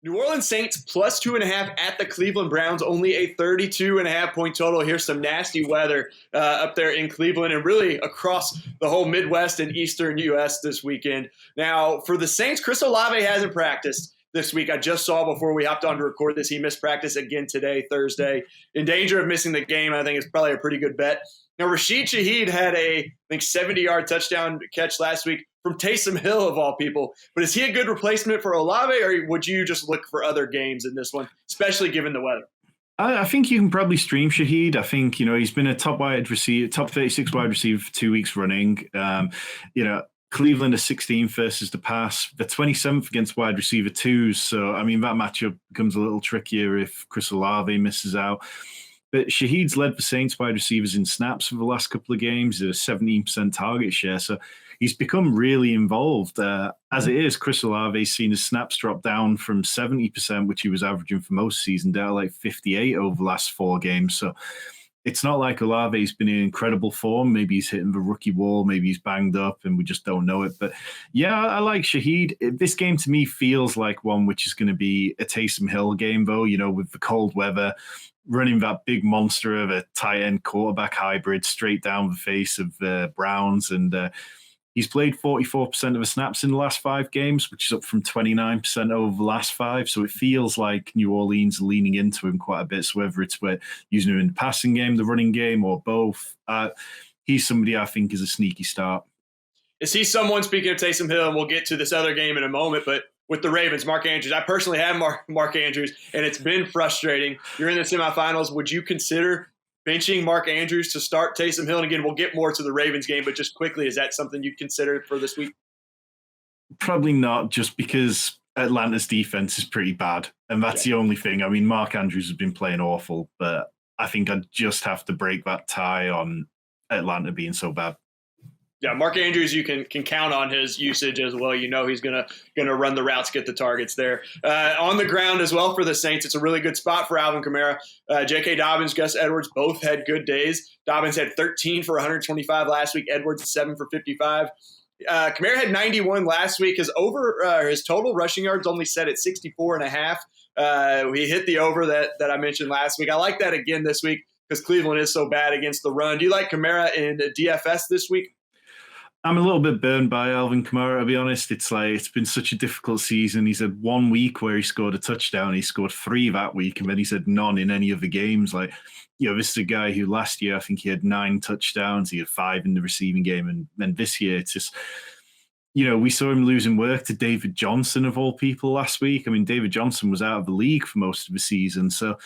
New Orleans Saints plus 2.5 at the Cleveland Browns, only a 32.5 point total. Here's some nasty weather up there in Cleveland and really across the whole Midwest and Eastern U.S. this weekend. Now, for the Saints, Chris Olave hasn't practiced this week. I just saw before we hopped on to record this, he missed practice again today, Thursday. In danger of missing the game, I think it's probably a pretty good bet. Now, Rashid Shaheed had a, 70-yard touchdown catch last week from Taysom Hill, of all people. But is he a good replacement for Olave, or would you just look for other games in this one, especially given the weather? I think you can probably stream Shaheed. I think, he's been a top 36 wide receiver for 2 weeks running. Cleveland are 16th versus the pass. They're 27th against wide receiver twos. So, that matchup becomes a little trickier if Chris Olave misses out. But Shaheed's led the Saints wide receivers in snaps for the last couple of games at a 17% target share. So he's become really involved. As it is, Chris Olave's seen his snaps drop down from 70%, which he was averaging for most season, down to like 58 over the last 4 games. So it's not like Olave's been in incredible form. Maybe he's hitting the rookie wall. Maybe he's banged up and we just don't know it. But yeah, I like Shaheed. This game to me feels like one which is going to be a Taysom Hill game, though, with the cold weather, running that big monster of a tight end quarterback hybrid straight down the face of the Browns. And he's played 44% of the snaps in the last 5 games, which is up from 29% over the last 5. So it feels like New Orleans are leaning into him quite a bit. So whether it's using him in the passing game, the running game, or both, he's somebody I think is a sneaky start. Is he someone, speaking of Taysom Hill, and we'll get to this other game in a moment, but with the Ravens, Mark Andrews. I personally have Mark Andrews, and it's been frustrating. You're in the semifinals. Would you consider benching Mark Andrews to start Taysom Hill? And again, we'll get more to the Ravens game, but just quickly, is that something you'd consider for this week? Probably not, just because Atlanta's defense is pretty bad, and that's the only thing. Mark Andrews has been playing awful, but I think I'd just have to break that tie on Atlanta being so bad. Yeah, Mark Andrews, you can count on his usage as well. He's gonna run the routes, get the targets there. On the ground as well for the Saints, it's a really good spot for Alvin Kamara. J.K. Dobbins, Gus Edwards both had good days. Dobbins had 13 for 125 last week. Edwards 7 for 55. Kamara had 91 last week. His total rushing yards only set at 64.5. He hit the over that I mentioned last week. I like that again this week because Cleveland is so bad against the run. Do you like Kamara in DFS this week? I'm a little bit burned by Alvin Kamara, to be honest. It's been such a difficult season. He's had 1 week where he scored a touchdown. He scored 3 that week, and then he's had none in any of the games. This is a guy who last year, I think he had 9 touchdowns. He had 5 in the receiving game. And then this year, it's just, we saw him losing work to David Johnson, of all people, last week. David Johnson was out of the league for most of the season. So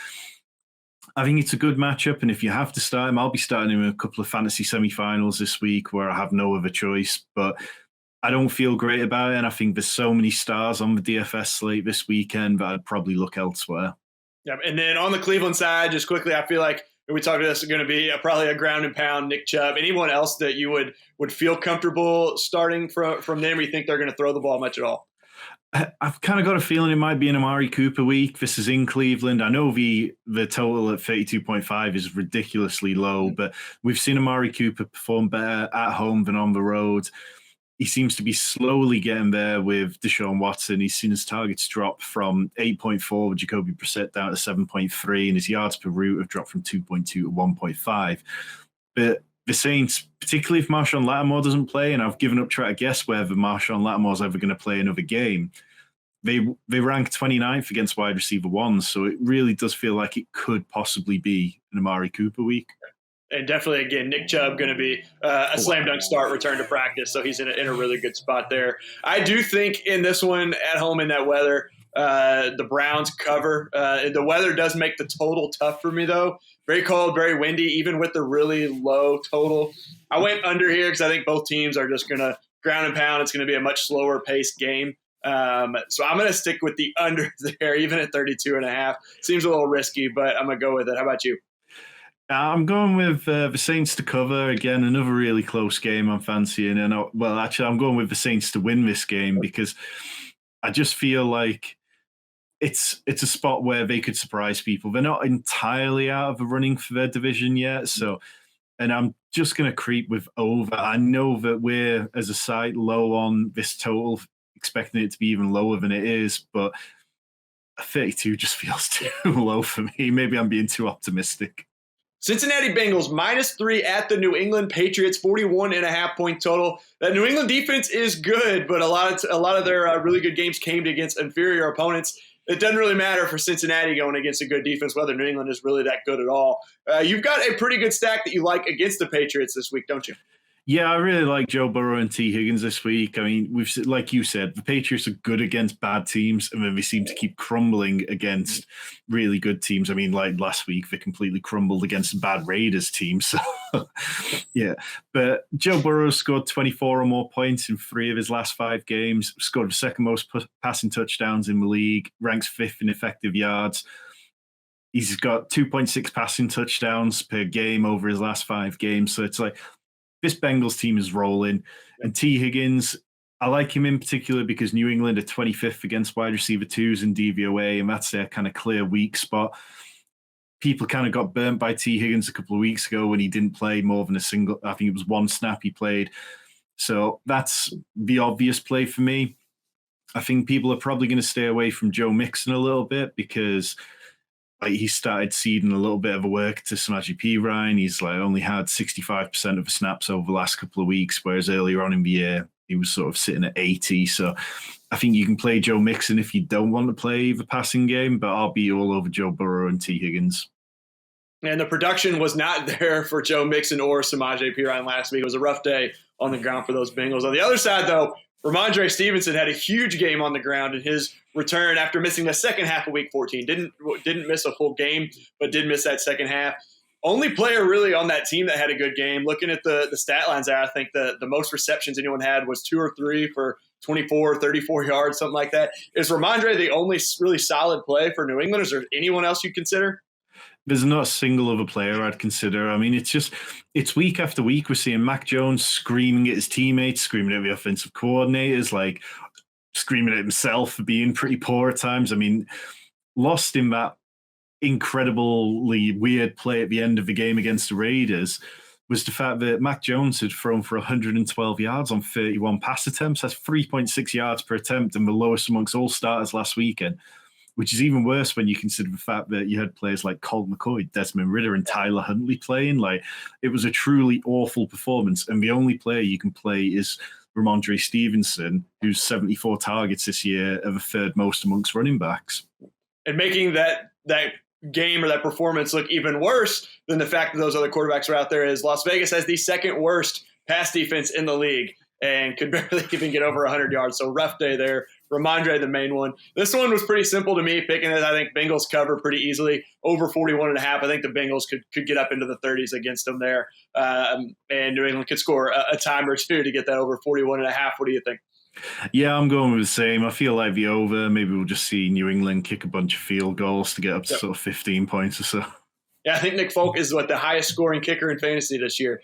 I think it's a good matchup, and if you have to start him, I'll be starting him in a couple of fantasy semifinals this week where I have no other choice, but I don't feel great about it, and I think there's so many stars on the DFS slate this weekend that I'd probably look elsewhere. Yeah, and then on the Cleveland side, just quickly, I feel like we talked about this is going to be probably a ground and pound Nick Chubb. Anyone else that you would feel comfortable starting from them, or you think they're going to throw the ball much at all? I've kind of got a feeling it might be an Amari Cooper week. This is in Cleveland. I know the total at 32.5 is ridiculously low, but we've seen Amari Cooper perform better at home than on the road. He seems to be slowly getting there with Deshaun Watson. He's seen his targets drop from 8.4 with Jacoby Brissett down to 7.3, and his yards per route have dropped from 2.2 to 1.5. But the Saints, particularly if Marshawn Lattimore doesn't play, and I've given up trying to guess whether Marshawn Lattimore's ever going to play another game, they rank 29th against wide receiver ones, so it really does feel like it could possibly be an Amari Cooper week. And definitely, again, Nick Chubb going to be a slam dunk start, return to practice, so he's in a really good spot there. I do think in this one, at home in that weather, the Browns cover. The weather does make the total tough for me, though. Very cold, very windy, even with the really low total. I went under here because I think both teams are just going to ground and pound. It's going to be a much slower paced game. So I'm going to stick with the under there, even at 32.5. Seems a little risky, but I'm going to go with it. How about you? I'm going with the Saints to cover. Again, another really close game I'm fancying. And I'm going with the Saints to win this game because I just feel like it's a spot where they could surprise people. They're not entirely out of the running for their division yet. So, and I'm just going to creep with over. I know that we're, as a site, low on this total, expecting it to be even lower than it is. But 32 just feels too low for me. Maybe I'm being too optimistic. Cincinnati Bengals -3 at the New England Patriots, 41.5-point total. That New England defense is good, but a lot of their really good games came against inferior opponents. It doesn't really matter for Cincinnati going against a good defense whether New England is really that good at all. You've got a pretty good stack that you like against the Patriots this week, don't you? Yeah, I really like Joe Burrow and T. Higgins this week. I mean, like you said, the Patriots are good against bad teams, and then they seem to keep crumbling against really good teams. I mean, like last week, they completely crumbled against a bad Raiders team. So, yeah. But Joe Burrow scored 24 or more points in 3 of his last 5 games, scored the second most passing touchdowns in the league, ranks 5th in effective yards. He's got 2.6 passing touchdowns per game over his last 5 games. So it's like, this Bengals team is rolling. And T. Higgins, I like him in particular because New England are 25th against wide receiver 2s in DVOA, and that's their kind of clear weak spot. People kind of got burnt by T. Higgins a couple of weeks ago when he didn't play more than I think it was 1 snap he played. So that's the obvious play for me. I think people are probably going to stay away from Joe Mixon a little bit because he started ceding a little bit of a work to Samaje Perine. He's only had 65% of the snaps over the last couple of weeks, whereas earlier on in the year, he was sort of sitting at 80. So I think you can play Joe Mixon if you don't want to play the passing game, but I'll be all over Joe Burrow and T. Higgins. And the production was not there for Joe Mixon or Samaje Perine last week. It was a rough day on the ground for those Bengals. On the other side, though, Ramondre Stevenson had a huge game on the ground in his return after missing the second half of Week 14. Didn't miss a full game, but did miss that second half. Only player really on that team that had a good game. Looking at the stat lines there, I think the most receptions anyone had was 2 or 3 for 24, 34 yards, something like that. Is Ramondre the only really solid play for New England? Is there anyone else you consider? There's not a single other player I'd consider. I mean, it's week after week. We're seeing Mac Jones screaming at his teammates, screaming at the offensive coordinators, screaming at himself for being pretty poor at times. I mean, lost in that incredibly weird play at the end of the game against the Raiders was the fact that Mac Jones had thrown for 112 yards on 31 pass attempts. That's 3.6 yards per attempt and the lowest amongst all starters last weekend, which is even worse when you consider the fact that you had players like Colt McCoy, Desmond Ridder, and Tyler Huntley playing. It was a truly awful performance, and the only player you can play is Ramondre Stevenson, who's 74 targets this year, of the 3rd most amongst running backs. And making that game or that performance look even worse than the fact that those other quarterbacks are out there is Las Vegas has the 2nd worst pass defense in the league and could barely even get over 100 yards. So rough day there. Ramondre, the main one. This one was pretty simple to me, picking it. I think Bengals cover pretty easily, over 41.5. I think the Bengals could get up into the 30s against them there. And New England could score a time or two to get that over 41.5. What do you think? Yeah, I'm going with the same. I feel like the over, maybe we'll just see New England kick a bunch of field goals to get up to sort of 15 points or so. Yeah, I think Nick Folk is the highest scoring kicker in fantasy this year.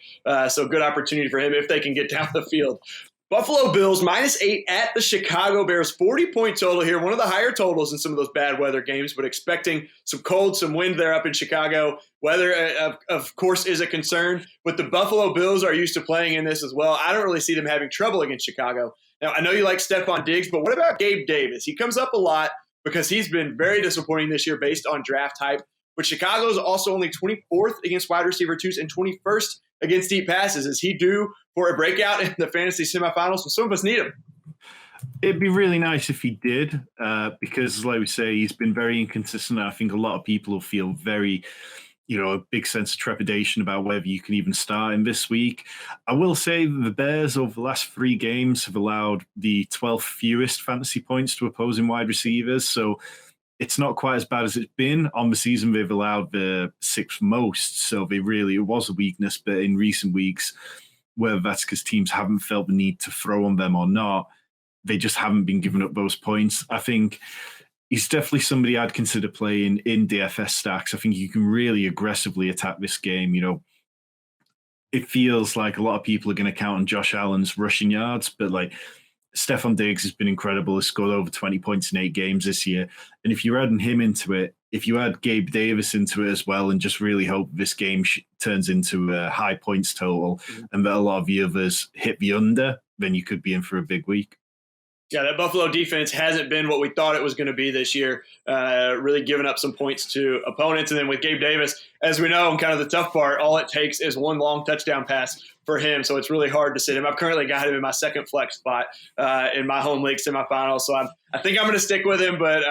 So good opportunity for him if they can get down the field. Buffalo Bills -8 at the Chicago Bears, 40-point total here. One of the higher totals in some of those bad weather games, but expecting some cold, some wind there up in Chicago. Weather, of course, is a concern, but the Buffalo Bills are used to playing in this as well. I don't really see them having trouble against Chicago. Now, I know you like Stephon Diggs, but what about Gabe Davis? He comes up a lot because he's been very disappointing this year based on draft hype. But Chicago is also only 24th against wide receiver 2s and 21st against deep passes. Is he due for a breakout in the fantasy semifinals? Some of us need him. It'd be really nice if he did, because, like we say, he's been very inconsistent. I think a lot of people will feel very, a big sense of trepidation about whether you can even start him this week. I will say that the Bears over the last 3 games have allowed the 12th fewest fantasy points to opposing wide receivers. So it's not quite as bad as it's been. On the season, they've allowed the 6th most. So it was a weakness. But in recent weeks, whether that's because teams haven't felt the need to throw on them or not, they just haven't been giving up those points. I think he's definitely somebody I'd consider playing in DFS stacks. I think you can really aggressively attack this game. It feels like a lot of people are going to count on Josh Allen's rushing yards, but Stephon Diggs has been incredible. He's scored over 20 points in 8 games this year. And if you're adding him into it, if you add Gabe Davis into it as well and just really hope this game turns into a high points total and that a lot of the others hit the under, then you could be in for a big week. Yeah, that Buffalo defense hasn't been what we thought it was going to be this year, really giving up some points to opponents. And then with Gabe Davis, as we know, and kind of the tough part, all it takes is one long touchdown pass for him. So it's really hard to sit him. I've currently got him in my second flex spot in my home league semifinals. So I think I'm going to stick with him, but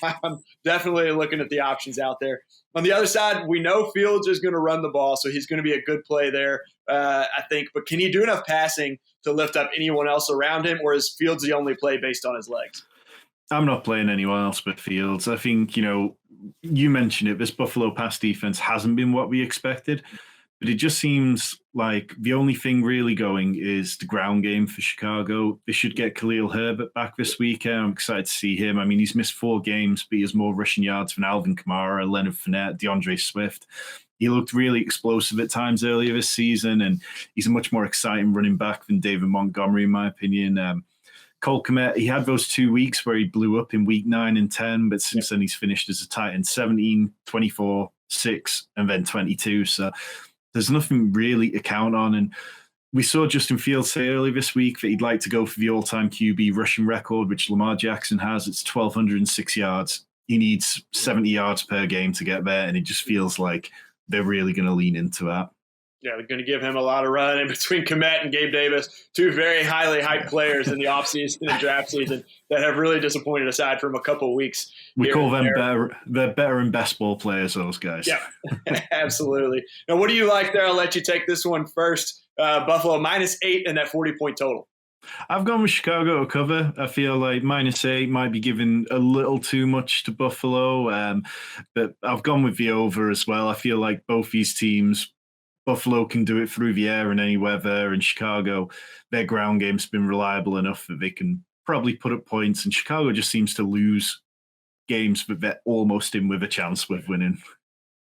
I'm definitely looking at the options out there. On the other side, we know Fields is going to run the ball, so he's going to be a good play there, I think. But can he do enough passing to lift up anyone else around him, or is Fields the only play based on his legs? I'm not playing anyone else but Fields. I think, you mentioned it, this Buffalo pass defense hasn't been what we expected, but it just seems like the only thing really going is the ground game for Chicago. They should get Khalil Herbert back this weekend. I'm excited to see him. I mean, he's missed 4 games, but he has more rushing yards than Alvin Kamara, Leonard Fournette, DeAndre Swift. He looked really explosive at times earlier this season, and he's a much more exciting running back than David Montgomery, in my opinion. Cole Kmet, he had those 2 weeks where he blew up in week 9 and 10, but since then he's finished as a Titan 17, 24, 6, and then 22. So there's nothing really to count on. And we saw Justin Fields say earlier this week that he'd like to go for the all-time QB rushing record, which Lamar Jackson has. It's 1,206 yards. He needs 70 yards per game to get there, and it just feels like they're really going to lean into that. Yeah, they're going to give him a lot of run. And between Kmet and Gabe Davis, 2 very highly hyped players in the offseason and draft season that have really disappointed aside from a couple of weeks. We call them better. They're better in best ball players, those guys. Yeah, absolutely. Now, what do you like there? I'll let you take this one first. Buffalo -8 and that 40-point total. I've gone with Chicago to cover. I feel like -8 might be giving a little too much to Buffalo, but I've gone with the over as well. I feel like both these teams, Buffalo can do it through the air in any weather, and Chicago, their ground game's been reliable enough that they can probably put up points, and Chicago just seems to lose games, but they're almost in with a chance with winning.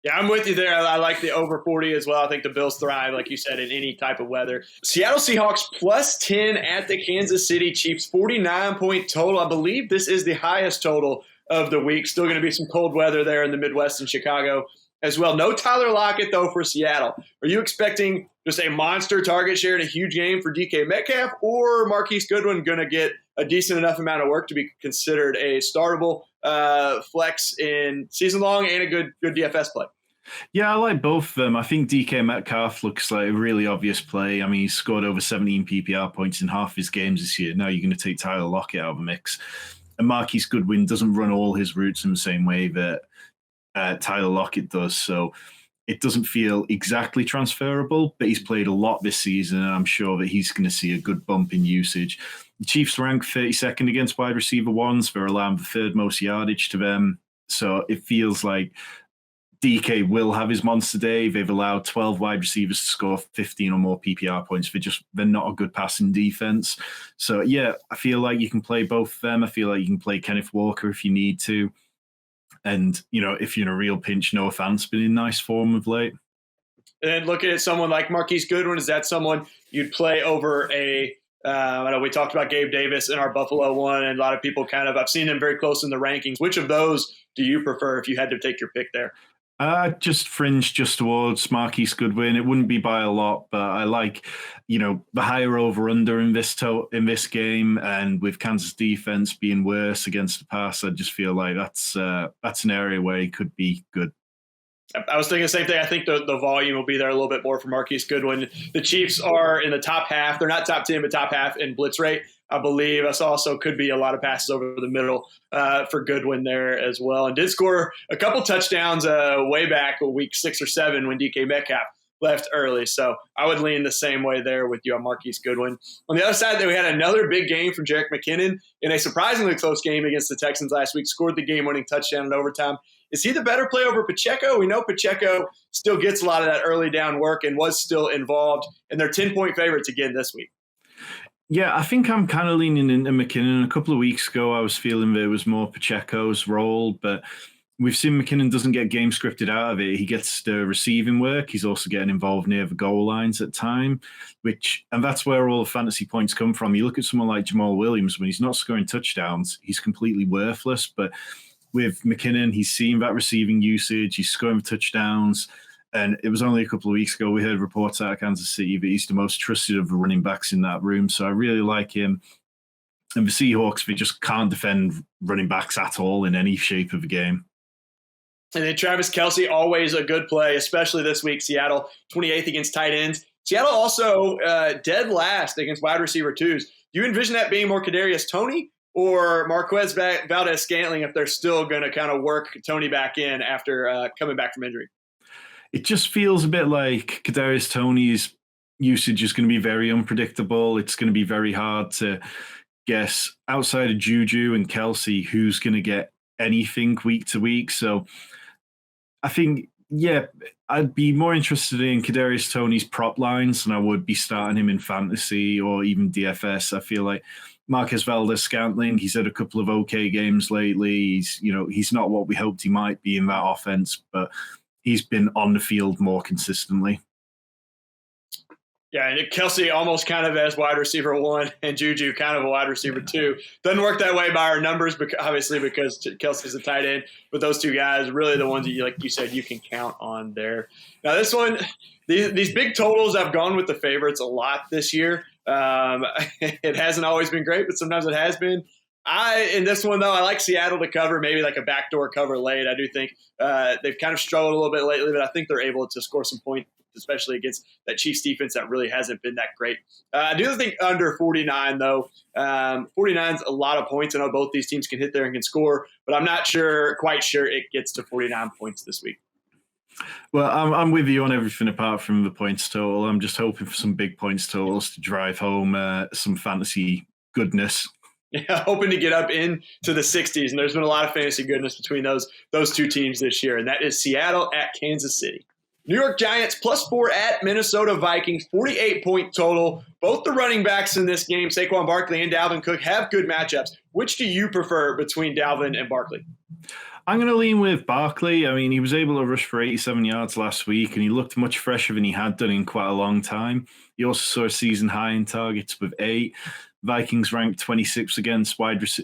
Yeah, I'm with you there. I like the over 40 as well. I think the Bills thrive, like you said, in any type of weather. Seattle Seahawks +10 at the Kansas City Chiefs, 49-point total. I believe this is the highest total of the week. Still going to be some cold weather there in the Midwest and Chicago as well. No Tyler Lockett, though, for Seattle. Are you expecting just a monster target share in a huge game for DK Metcalf, or Marquise Goodwin going to get a decent enough amount of work to be considered a startable flex in season long and a good DFS play? Yeah, I like both of them. I think DK Metcalf looks like a really obvious play. I mean, he's scored over 17 PPR points in half his games this year. Now you're going to take Tyler Lockett out of the mix. And Marquise Goodwin doesn't run all his routes in the same way that Tyler Lockett does. So it doesn't feel exactly transferable, but he's played a lot this season, and I'm sure that he's going to see a good bump in usage. The Chiefs rank 32nd against wide receiver ones. They're allowing the 3rd most yardage to them. So it feels like DK will have his monster day. They've allowed 12 wide receivers to score 15 or more PPR points. They're not a good passing defense. So, yeah, I feel like you can play both of them. I feel like you can play Kenneth Walker if you need to. And, if you're in a real pinch, Noah Fant's been in nice form of late. And looking at someone like Marquise Goodwin, is that someone you'd play over I know we talked about Gabe Davis in our Buffalo one, and a lot of people I've seen him very close in the rankings. Which of those do you prefer if you had to take your pick there? Just fringe just towards Marquise Goodwin. It wouldn't be by a lot, but I like, the higher over-under in this game, and with Kansas defense being worse against the pass, I just feel like that's an area where he could be good. I was thinking the same thing. I think the volume will be there a little bit more for Marquise Goodwin. The Chiefs are in the top half. They're not top 10, but top half in blitz rate, I believe. This also could be a lot of passes over the middle for Goodwin there as well. And did score a couple touchdowns way back week 6 or 7 when DK Metcalf left early. So I would lean the same way there with you on Marquise Goodwin. On the other side, we had another big game from Jerick McKinnon in a surprisingly close game against the Texans last week. Scored the game-winning touchdown in overtime. Is he the better play over Pacheco? We know Pacheco still gets a lot of that early down work and was still involved, and they're 10-point favorites again this week. Yeah, I think I'm kind of leaning into McKinnon. A couple of weeks ago, I was feeling there was more Pacheco's role, but we've seen McKinnon doesn't get game scripted out of it. He gets the receiving work. He's also getting involved near the goal lines at time, and that's where all the fantasy points come from. You look at someone like Jamal Williams, when he's not scoring touchdowns, he's completely worthless, but with McKinnon, he's seeing that receiving usage. He's scoring touchdowns. And it was only a couple of weeks ago we heard reports out of Kansas City that he's the most trusted of the running backs in that room. So I really like him. And the Seahawks, they just can't defend running backs at all in any shape of the game. And then Travis Kelce, always a good play, especially this week. Seattle, 28th against tight ends. Seattle also dead last against wide receiver twos. Do you envision that being more Kadarius Toney or Marquez Valdez-Scantling if they're still going to kind of work Toney back in after coming back from injury? It just feels a bit like Kadarius Toney's usage is going to be very unpredictable. It's going to be very hard to guess outside of Juju and Kelce who's going to get anything week to week. So I think, yeah, I'd be more interested in Kadarius Toney's prop lines than I would be starting him in fantasy or even DFS. I feel like Marquez Valdez-Scantling, he's had a couple of okay games lately. He's not what we hoped he might be in that offense, but he's been on the field more consistently. Yeah, and Kelce almost kind of as wide receiver one and Juju kind of a wide receiver two. Doesn't work that way by our numbers, obviously, because Kelce's a tight end. But those two guys, really the ones that, like you said, you can count on there. Now, this one, these big totals, I've gone with the favorites a lot this year. It hasn't always been great, but sometimes it has been. In this one, though, I like Seattle to cover, maybe like a backdoor cover late. I do think they've kind of struggled a little bit lately, but I think they're able to score some points, especially against that Chiefs defense that really hasn't been that great. I do think under 49, though. 49 is a lot of points. I know both these teams can hit there and can score, but I'm not quite sure it gets to 49 points this week. Well, I'm with you on everything apart from the points total. I'm just hoping for some big points totals to drive home some fantasy goodness. Yeah, hoping to get up into the 60s, and there's been a lot of fantasy goodness between those two teams this year, and that is Seattle at Kansas City. New York Giants +4 at Minnesota Vikings, 48-point total. Both the running backs in this game, Saquon Barkley and Dalvin Cook, have good matchups. Which do you prefer between Dalvin and Barkley? I'm going to lean with Barkley. I mean, he was able to rush for 87 yards last week, and he looked much fresher than he had done in quite a long time. He also saw a season high in targets with 8. Vikings ranked 26th against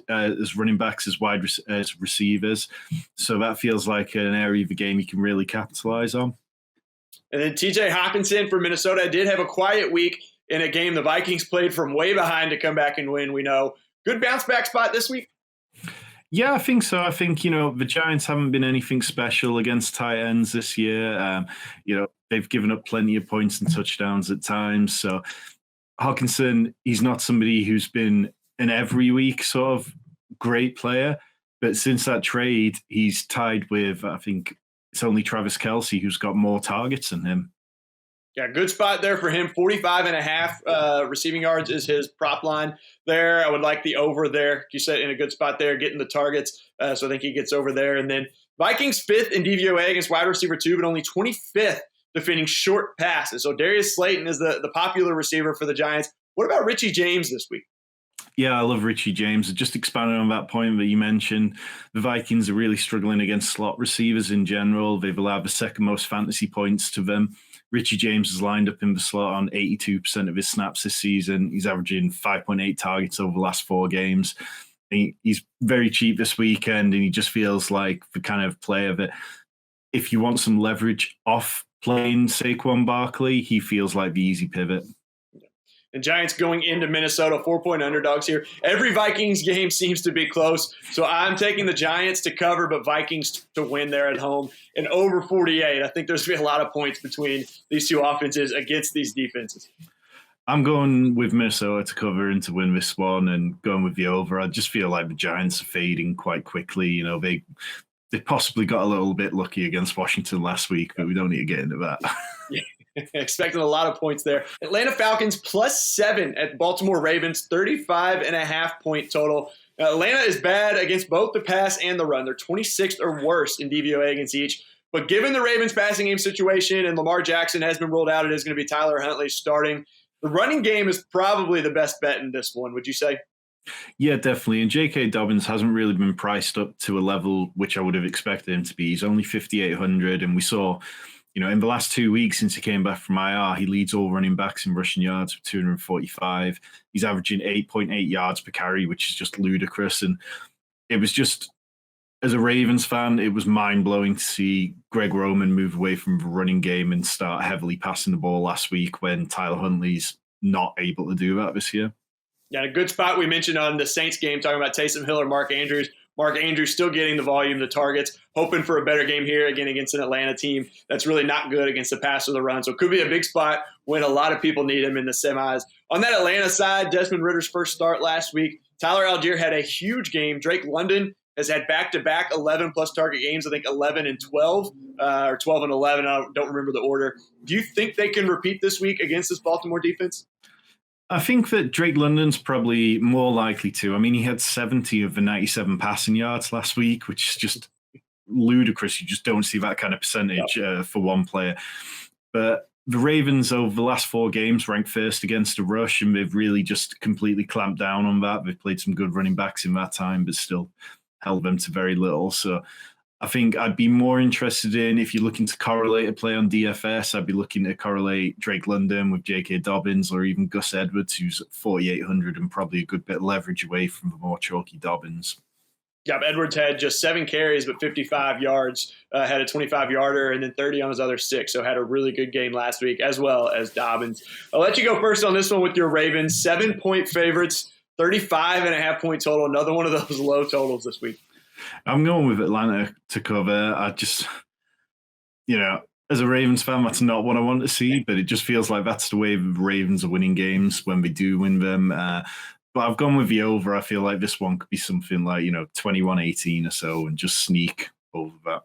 as running backs as receivers. So that feels like an area of the game you can really capitalize on. And then TJ Hawkinson for Minnesota did have a quiet week in a game the Vikings played from way behind to come back and win, we know. Good bounce back spot this week? Yeah, I think so. I think, the Giants haven't been anything special against tight ends this year. They've given up plenty of points and touchdowns at times. So Hawkinson, he's not somebody who's been an every week sort of great player. But since that trade, he's tied with, I think, it's only Travis Kelce who's got more targets than him. Yeah, good spot there for him. 45.5 receiving yards is his prop line there. I would like the over there. You said in a good spot there, getting the targets. So I think he gets over there. And then Vikings 5th in DVOA against wide receiver 2, but only 25th defending short passes. So Darius Slayton is the popular receiver for the Giants. What about Richie James this week? Yeah, I love Richie James. Just expanding on that point that you mentioned, the Vikings are really struggling against slot receivers in general. They've allowed the second most fantasy points to them. Richie James has lined up in the slot on 82% of his snaps this season. He's averaging 5.8 targets over the last 4 games. He's very cheap this weekend, and he just feels like the kind of player that if you want some leverage off playing Saquon Barkley, he feels like the easy pivot. And Giants going into Minnesota, 4-point underdogs here. Every Vikings game seems to be close. So I'm taking the Giants to cover, but Vikings to win there at home. And over 48, I think there's going to be a lot of points between these two offenses against these defenses. I'm going with Minnesota to cover and to win this one and going with the over. I just feel like the Giants are fading quite quickly. They possibly got a little bit lucky against Washington last week, but we don't need to get into that. Yeah. Expecting a lot of points there. Atlanta Falcons +7 at Baltimore Ravens, 35.5-point total. Now, Atlanta is bad against both the pass and the run. They're 26th or worse in DVOA against each. But given the Ravens passing game situation and Lamar Jackson has been ruled out, it is going to be Tyler Huntley starting. The running game is probably the best bet in this one, would you say? Yeah, definitely. And J.K. Dobbins hasn't really been priced up to a level which I would have expected him to be. He's only 5,800, and we saw in the last 2 weeks since he came back from IR, he leads all running backs in rushing yards with 245. He's averaging 8.8 yards per carry, which is just ludicrous. And it was just, as a Ravens fan, it was mind-blowing to see Greg Roman move away from the running game and start heavily passing the ball last week when Tyler Huntley's not able to do that this year. Yeah, a good spot we mentioned on the Saints game, talking about Taysom Hill or Mark Andrews. Mark Andrews still getting the volume, the targets, hoping for a better game here again against an Atlanta team that's really not good against the pass or the run. So it could be a big spot when a lot of people need him in the semis. On that Atlanta side, Desmond Ritter's first start last week. Tyler Algier had a huge game. Drake London has had back-to-back 11-plus target games, I think 11 and 12, or 12 and 11. I don't remember the order. Do you think they can repeat this week against this Baltimore defense? I think that Drake London's probably more likely to. I mean, he had 70 of the 97 passing yards last week, which is just ludicrous. You just don't see that kind of percentage for one player. But the Ravens over the last 4 games ranked first against the rush, and they've really just completely clamped down on that. They've played some good running backs in that time, but still held them to very little. So I think I'd be more interested in, if you're looking to correlate a play on DFS, I'd be looking to correlate Drake London with J.K. Dobbins or even Gus Edwards, who's at 4,800 and probably a good bit of leverage away from the more chalky Dobbins. Yeah, Edwards had just 7 carries, but 55 yards, had a 25-yarder, and then 30 on his other 6. So had a really good game last week, as well as Dobbins. I'll let you go first on this one with your Ravens. 7-point favorites, 35.5-point total. Another one of those low totals this week. I'm going with Atlanta to cover. I just, as a Ravens fan, that's not what I want to see, but it just feels like that's the way the Ravens are winning games when they do win them. But I've gone with the over. I feel like this one could be something like, 21-18 or so and just sneak over that.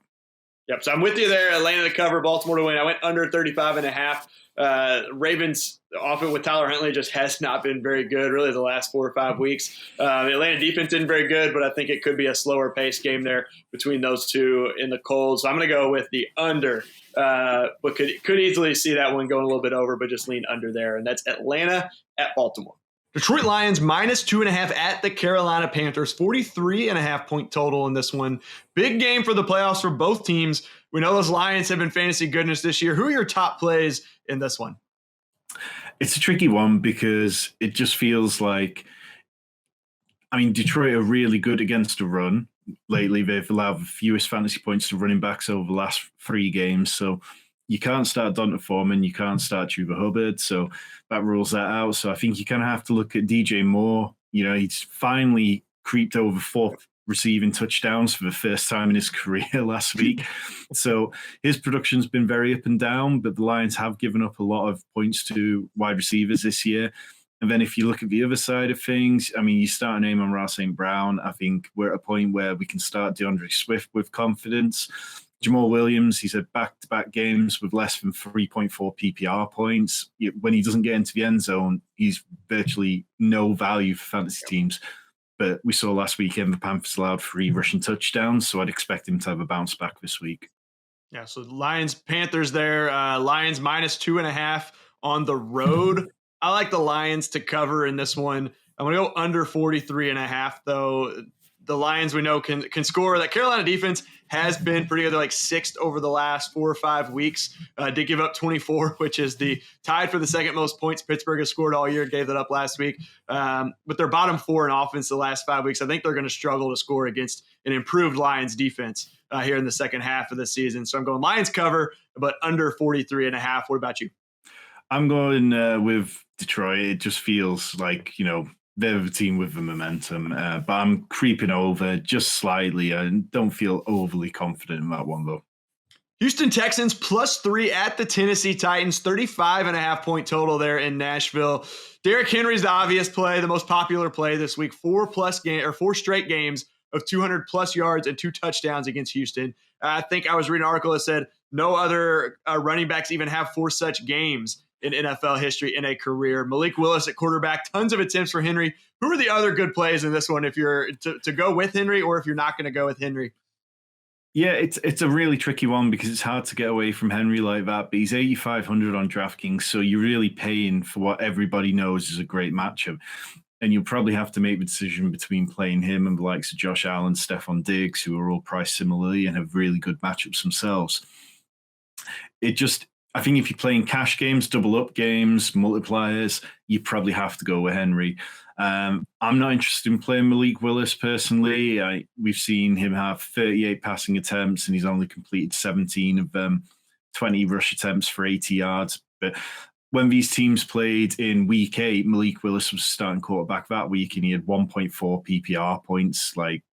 Yep, so I'm with you there. Atlanta to cover, Baltimore to win. I went under 35.5. Ravens often with Tyler Huntley just has not been very good really the last 4 or 5 weeks. The Atlanta defense isn't very good, but I think it could be a slower pace game there between those two in the Colts. So I'm going to go with the under, but could easily see that one going a little bit over, but just lean under there. And that's Atlanta at Baltimore. Detroit Lions minus 2.5 at the Carolina Panthers, 43.5-point total in this one. Big game for the playoffs for both teams. We know those Lions have been fantasy goodness this year. Who are your top plays in this one? It's a tricky one because it just feels like, Detroit are really good against the run. Lately, they've allowed the fewest fantasy points to running backs over the last 3 games. So you can't start Donta Foreman, you can't start Chuba Hubbard, so that rules that out. So I think you kind of have to look at DJ Moore. He's finally creeped over 4 receiving touchdowns for the first time in his career last week. So his production's been very up and down, but the Lions have given up a lot of points to wide receivers this year. And then if you look at the other side of things, you start a name on Ross St. Brown. I think we're at a point where we can start DeAndre Swift with confidence. Jamal Williams, he's had back-to-back games with less than 3.4 PPR points. When he doesn't get into the end zone, he's virtually no value for fantasy teams. But we saw last weekend the Panthers allowed 3 rushing touchdowns, so I'd expect him to have a bounce back this week. Yeah, so Lions, Panthers there. Lions minus 2.5 on the road. I like the Lions to cover in this one. I'm going to go under 43.5, though. The Lions we know can score. That Carolina defense has been pretty good. They're like 6th over the last 4 or 5 weeks. Did give up 24, which is the tied for the second most points Pittsburgh has scored all year. Gave that up last week. But they're bottom 4 in offense the last 5 weeks. I think they're going to struggle to score against an improved Lions defense here in the second half of the season. So I'm going Lions cover, but under 43.5. What about you? I'm going with Detroit. It just feels like, they're the team with the momentum, but I'm creeping over just slightly. I don't feel overly confident in that one, though. Houston Texans +3 at the Tennessee Titans, 35.5-point total there in Nashville. Derrick Henry's the obvious play, the most popular play this week. 4 straight games of 200+ yards and 2 touchdowns against Houston. I think I was reading an article that said no other running backs even have 4 such games in NFL history in a career. Malik Willis at quarterback, tons of attempts for Henry. Who are the other good plays in this one if you're to go with Henry or if you're not going to go with Henry? Yeah, it's a really tricky one because it's hard to get away from Henry like that, but he's 8,500 on DraftKings, so you're really paying for what everybody knows is a great matchup. And you'll probably have to make the decision between playing him and the likes of Josh Allen, Stephon Diggs, who are all priced similarly and have really good matchups themselves. I think if you're playing cash games, double up games, multipliers, you probably have to go with Henry. I'm not interested in playing Malik Willis personally. We've seen him have 38 passing attempts and he's only completed 17 of them, 20 rush attempts for 80 yards. But when these teams played in week 8, Malik Willis was starting quarterback that week, and he had 1.4 PPR points. Like,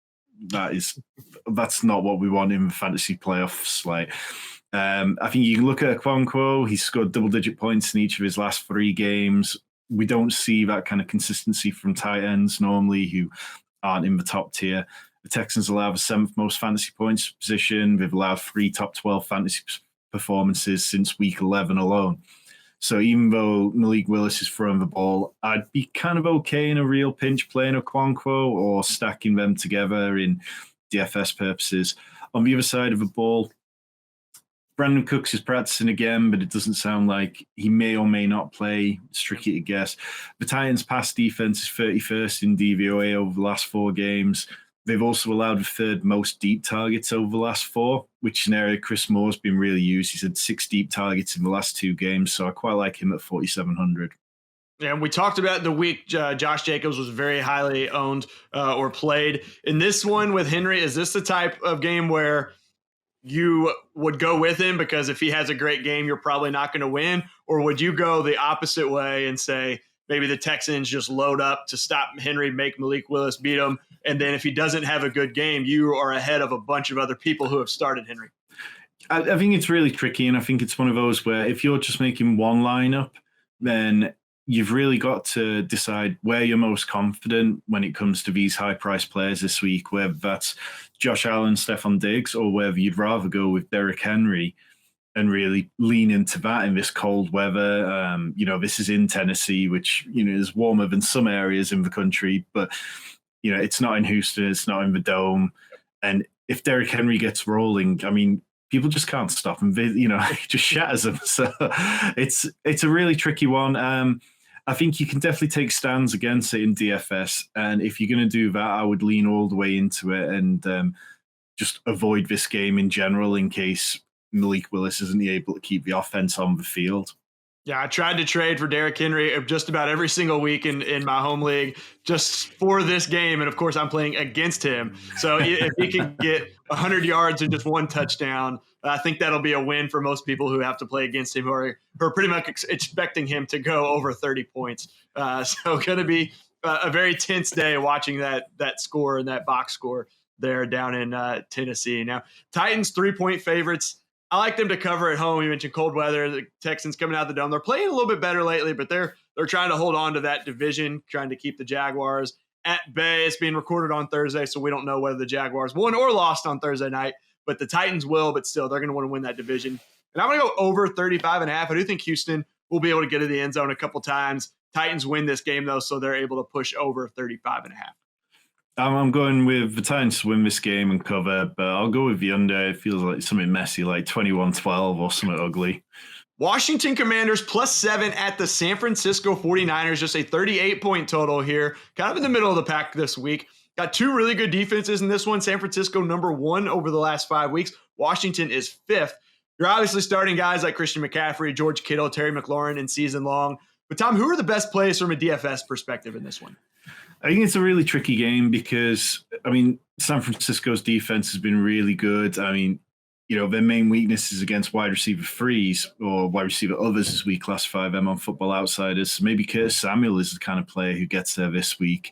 that's not what we want in the fantasy playoffs. Like, I think you can look at Okonkwo. He's scored double-digit points in each of his last 3 games. We don't see that kind of consistency from tight ends normally who aren't in the top tier. The Texans allow the 7th most fantasy points position. They've allowed 3 top 12 fantasy performances since week 11 alone. So even though Malik Willis is throwing the ball, I'd be kind of okay in a real pinch playing Okonkwo or stacking them together in DFS purposes. On the other side of the ball, Brandon Cooks is practicing again, but it doesn't sound like he may or may not play. It's tricky to guess. The Titans' pass defense is 31st in DVOA over the last 4 games. They've also allowed the 3rd most deep targets over the last 4, which is an area Chris Moore's been really used. He's had 6 deep targets in the last 2 games, so I quite like him at 4,700. Yeah, and we talked about the week Josh Jacobs was very highly owned or played. In this one with Henry, is this the type of game where you would go with him because if he has a great game, you're probably not going to win? Or would you go the opposite way and say maybe the Texans just load up to stop Henry, make Malik Willis beat him, and then if he doesn't have a good game, you are ahead of a bunch of other people who have started Henry? I think it's really tricky, and I think it's one of those where if you're just making one lineup, then you've really got to decide where you're most confident when it comes to these high-priced players this week, whether that's Josh Allen, Stephon Diggs, or whether you'd rather go with Derrick Henry and really lean into that in this cold weather. This is in Tennessee, which, is warmer than some areas in the country, but, it's not in Houston, it's not in the Dome. And if Derrick Henry gets rolling, I mean, people just can't stop him. He just shatters them. So it's a really tricky one. I think you can definitely take stands against it in DFS. And if you're going to do that, I would lean all the way into it and just avoid this game in general in case Malik Willis isn't able to keep the offense on the field. Yeah, I tried to trade for Derrick Henry just about every single week in my home league just for this game. And, of course, I'm playing against him. So if he can get 100 yards and just 1 touchdown, I think that'll be a win for most people who have to play against him who are pretty much expecting him to go over 30 points. So going to be a very tense day watching that score and that box score there down in Tennessee. Now, Titans 3-point favorites. I like them to cover at home. You mentioned cold weather. The Texans coming out of the Dome. They're playing a little bit better lately, but they're trying to hold on to that division, trying to keep the Jaguars at bay. It's being recorded on Thursday, so we don't know whether the Jaguars won or lost on Thursday night, but the Titans will, but still, they're going to want to win that division. And I'm going to go over 35.5. I do think Houston will be able to get to the end zone a couple times. Titans win this game, though, so they're able to push over 35.5. I'm going with the Titans to win this game and cover, but I'll go with the under. It feels like something messy, like 21-12 or something ugly. Washington Commanders +7 at the San Francisco 49ers, just a 38-point total here, kind of in the middle of the pack this week. Got 2 really good defenses in this one. San Francisco number 1 over the last 5 weeks. Washington is 5th. You're obviously starting guys like Christian McCaffrey, George Kittle, Terry McLaurin in season long. But Tom, who are the best plays from a DFS perspective in this one? I think it's a really tricky game because, San Francisco's defense has been really good. Their main weakness is against wide receiver threes or wide receiver others, as we classify them on Football Outsiders. So maybe Curtis Samuel is the kind of player who gets there this week.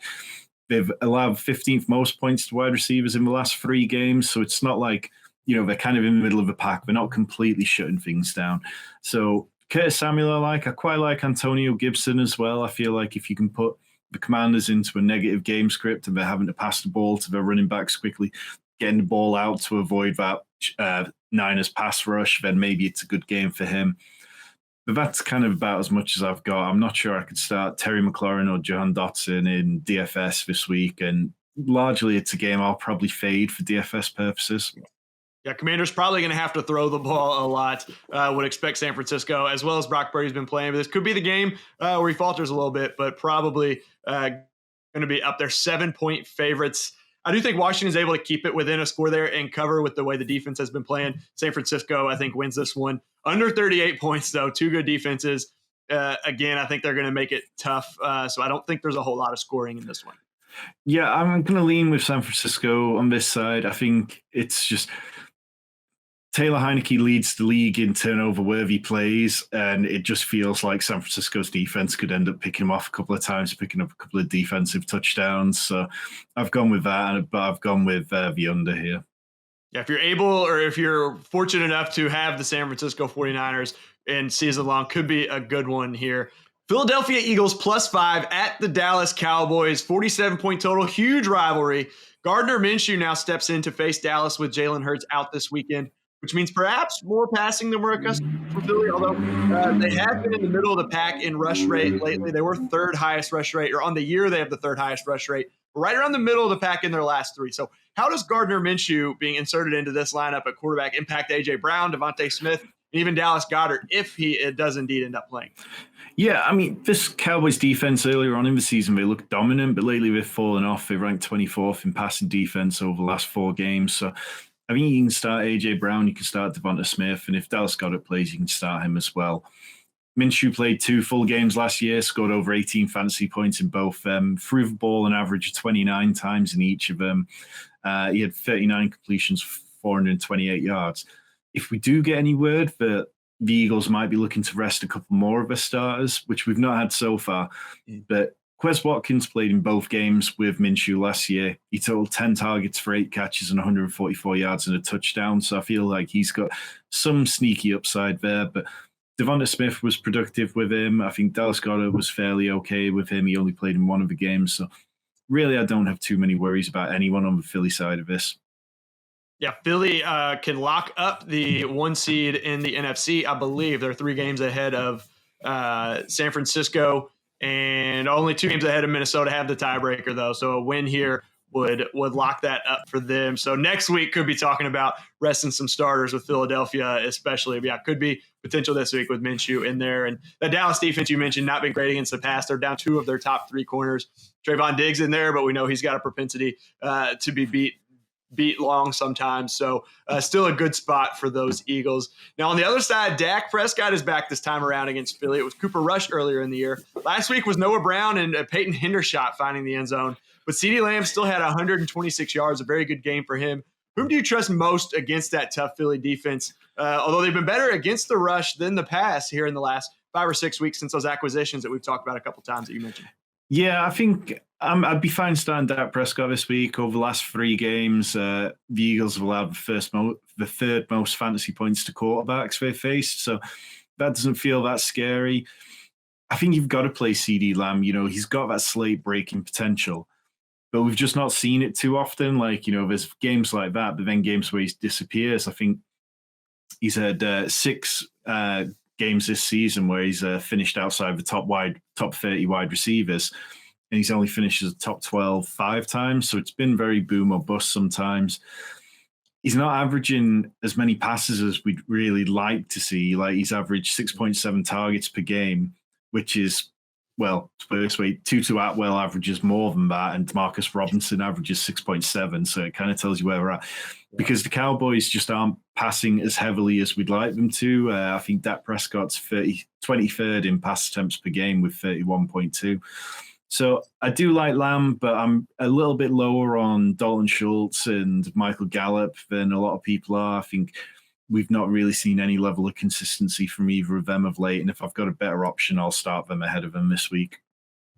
They've allowed 15th most points to wide receivers in the last 3 games. So it's not like, they're kind of in the middle of the pack. They're not completely shutting things down. So Curtis Samuel I quite like Antonio Gibson as well. I feel like if you can put the Commanders into a negative game script and they're having to pass the ball to their running backs quickly, getting the ball out to avoid that Niners pass rush, then maybe it's a good game for him. But that's kind of about as much as I've got. I'm not sure I could start Terry McLaurin or Jahan Dotson in DFS this week, and largely it's a game I'll probably fade for DFS purposes. Yeah, Commanders probably going to have to throw the ball a lot. Would expect San Francisco, as well as Brock Purdy's been playing. But this could be the game where he falters a little bit, but probably going to be up there. 7-point favorites. I do think Washington is able to keep it within a score there and cover with the way the defense has been playing. San Francisco, I think, wins this one. Under 38 points, though. 2 good defenses. Again, I think they're going to make it tough. So I don't think there's a whole lot of scoring in this one. Yeah, I'm going to lean with San Francisco on this side. I think it's just Taylor Heineke leads the league in turnover-worthy plays, and it just feels like San Francisco's defense could end up picking him off a couple of times, picking up a couple of defensive touchdowns. So I've gone with that, but I've gone with the under here. Yeah, if you're able or if you're fortunate enough to have the San Francisco 49ers in season long, could be a good one here. Philadelphia Eagles +5 at the Dallas Cowboys, 47-point total, huge rivalry. Gardner Minshew now steps in to face Dallas with Jalen Hurts out this weekend, which means perhaps more passing than we're accustomed to Philly, although they have been in the middle of the pack in rush rate lately. They were third highest rush rate, or on the year they have the third highest rush rate, right around the middle of the pack in their last three. So how does Gardner Minshew being inserted into this lineup at quarterback impact A.J. Brown, Devontae Smith, and even Dallas Goedert if he does indeed end up playing? Yeah, I mean, this Cowboys defense earlier on in the season, they looked dominant, but lately they've fallen off. They ranked 24th in passing defense over the last 4 games. So I mean, you can start A.J. Brown, you can start Devonta Smith, and if Dallas Goedert plays, you can start him as well. Minshew played 2 full games last year, scored over 18 fantasy points in both, threw the ball an average of 29 times in each of them. He had 39 completions, 428 yards. If we do get any word that the Eagles might be looking to rest a couple more of their starters, which we've not had so far, but Quez Watkins played in both games with Minshew last year. He totaled 10 targets for 8 catches and 144 yards and a touchdown. So I feel like he's got some sneaky upside there. But Devonta Smith was productive with him. I think Dallas Goedert was fairly okay with him. He only played in one of the games. So really, I don't have too many worries about anyone on the Philly side of this. Yeah, Philly can lock up the 1 seed in the NFC. I believe they're 3 games ahead of San Francisco, and only 2 games ahead of Minnesota have the tiebreaker, though. So a win here would lock that up for them. So next week could be talking about resting some starters with Philadelphia, especially. Yeah, could be potential this week with Minshew in there. And the Dallas defense you mentioned, not been great against the pass. They're down 2 of their top 3 corners. Trayvon Diggs in there, but we know he's got a propensity to be beat long sometimes. So still a good spot for those Eagles. Now on the other side, Dak Prescott is back this time around against Philly. It was Cooper Rush earlier in the year. Last week was Noah Brown and Peyton Hendershot finding the end zone. But CeeDee Lamb still had 126 yards, a very good game for him. Whom do you trust most against that tough Philly defense? Although they've been better against the rush than the pass here in the last 5 or 6 weeks since those acquisitions that we've talked about a couple times that you mentioned. Yeah, I think I'd be fine starting Dak Prescott this week. Over the last 3 games, the Eagles have allowed the third most fantasy points to quarterbacks they faced. So that doesn't feel that scary. I think you've got to play CeeDee Lamb. You know, he's got that slate breaking potential, but we've just not seen it too often. Like, you know, there's games like that, but then games where he disappears. I think he's had 6 games this season where he's finished outside the top 30 wide receivers, and he's only finished as a top 12 5 times. So it's been very boom or bust sometimes. He's not averaging as many passes as we'd really like to see. Like, he's averaged 6.7 targets per game, which is, well, to put it this way, Tutu Atwell averages more than that, and Demarcus Robinson averages 6.7. So it kind of tells you where we're at. Because the Cowboys just aren't passing as heavily as we'd like them to. I think Dak Prescott's 23rd in pass attempts per game with 31.2. So I do like Lamb, but I'm a little bit lower on Dalton Schultz and Michael Gallup than a lot of people are. I think we've not really seen any level of consistency from either of them of late. And if I've got a better option, I'll start them ahead of them this week.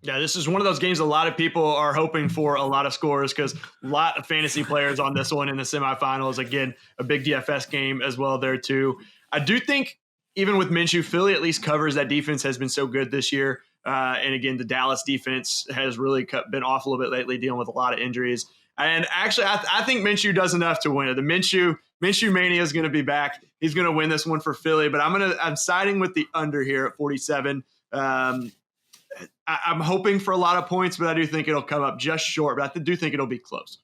Yeah, this is one of those games a lot of people are hoping for a lot of scores because a lot of fantasy players on this one in the semifinals. Again, a big DFS game as well there too. I do think even with Minshew, Philly at least covers. That defense has been so good this year. And again, the Dallas defense has really been off a little bit lately, dealing with a lot of injuries. And actually, I think Minshew does enough to win it. The Minshew mania is going to be back. He's going to win this one for Philly, but I'm siding with the under here at 47. I'm hoping for a lot of points, but I do think it'll come up just short. But I do think it'll be close.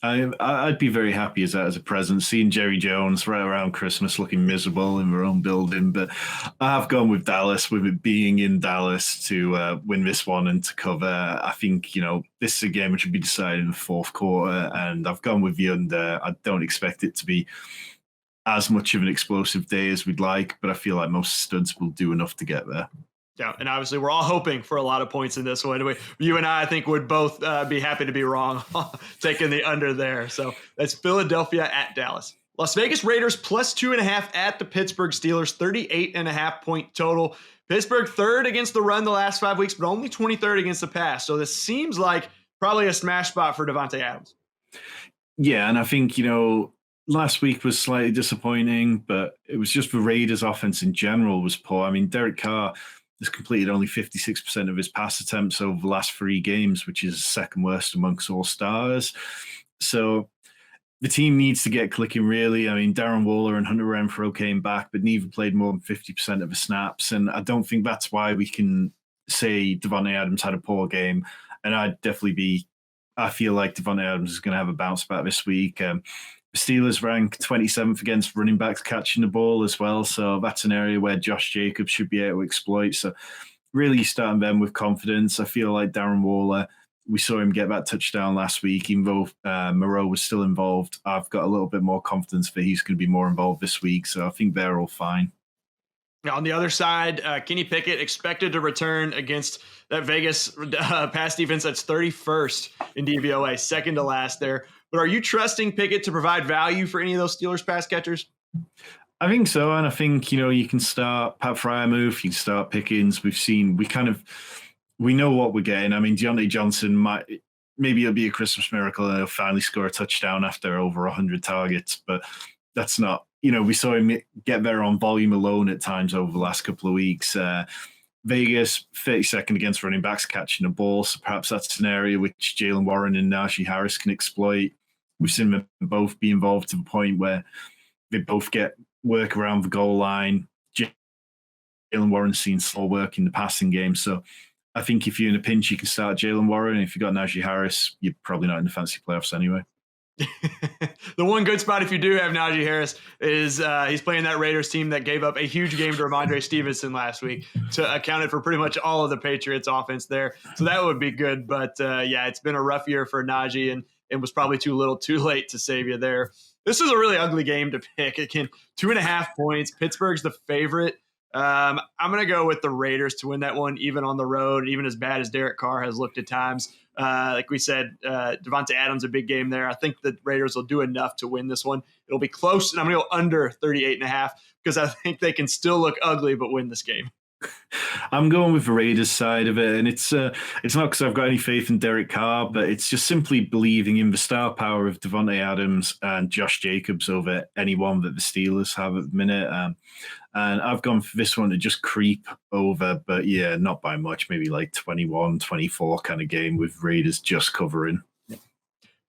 I'd be very happy as that as a present, seeing Jerry Jones right around Christmas looking miserable in their own building. But I've gone with Dallas, with it being in Dallas to win this one and to cover. I think, you know, this is a game which should be decided in the 4th quarter, and I've gone with the under. I don't expect it to be as much of an explosive day as we'd like, but I feel like most studs will do enough to get there. Yeah, and obviously we're all hoping for a lot of points in this one. You and I think, would both be happy to be wrong taking the under there. So that's Philadelphia at Dallas. Las Vegas Raiders plus 2.5 at the Pittsburgh Steelers, 38.5-point total. Pittsburgh third against the run the last 5 weeks, but only 23rd against the pass. So this seems like probably a smash spot for Davante Adams. Yeah, and I think, last week was slightly disappointing, but it was just the Raiders' offense in general was poor. I mean, Derek Carr has completed only 56% of his pass attempts over the last 3 games, which is second worst amongst all stars. So the team needs to get clicking, really. I mean, Darren Waller and Hunter Renfrow came back, but neither played more than 50% of the snaps. And I don't think that's why we can say Davante Adams had a poor game. And I feel like Davante Adams is going to have a bounce back this week. The Steelers rank 27th against running backs catching the ball as well. So that's an area where Josh Jacobs should be able to exploit. So really starting them with confidence. I feel like Darren Waller, we saw him get that touchdown last week, even though Moreau was still involved. I've got a little bit more confidence that he's going to be more involved this week. So I think they're all fine. Now, on the other side, Kenny Pickett expected to return against that Vegas pass defense that's 31st in DVOA, second to last there. But are you trusting Pickett to provide value for any of those Steelers pass catchers? I think so. And I think, you can start Pat Fryermuth, you can start Pickens. We know what we're getting. I mean, Deontay Johnson maybe it'll be a Christmas miracle and he'll finally score a touchdown after over 100 targets, but that's not, we saw him get there on volume alone at times over the last couple of weeks. Vegas, 32nd against running backs catching the ball, so perhaps that's an area which Jalen Warren and Najee Harris can exploit. We've seen them both be involved to the point where they both get work around the goal line. Jalen Warren's seen slow work in the passing game, so I think if you're in a pinch, you can start Jalen Warren. If you've got Najee Harris, you're probably not in the fantasy playoffs anyway. The one good spot if you do have Najee Harris is he's playing that Raiders team that gave up a huge game to Ramondre Stevenson last week, to accounted for pretty much all of the Patriots offense there. So that would be good. But it's been a rough year for Najee, and it was probably too little too late to save you there. This is a really ugly game to pick. Again, 2.5 points. Pittsburgh's the favorite. I'm going to go with the Raiders to win that one, even on the road, even as bad as Derek Carr has looked at times. Like we said, Davante Adams, a big game there. I think the Raiders will do enough to win this one. It'll be close, and I'm going to go under 38.5 because I think they can still look ugly but win this game. I'm going with the Raiders side of it, and it's not because I've got any faith in Derek Carr, but it's just simply believing in the star power of Davante Adams and Josh Jacobs over anyone that the Steelers have at the minute. And I've gone for this one to just creep over, but yeah, not by much, maybe like 21, 24 kind of game with Raiders just covering.